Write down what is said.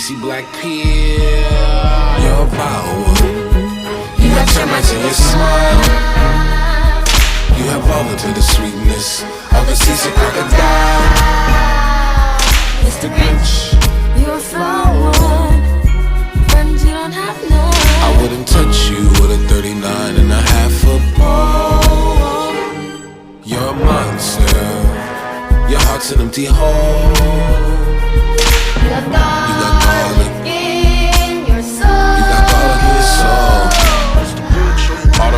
greasy black peel. You're a wild one. You got termites in your smile. You have all to the sweetness of a seasick crocodile. Mr. Grinch, you're a flower, friend you don't have none. I wouldn't touch you with a 39 and a half foot pole. You're a monster. Your heart's an empty hole. You're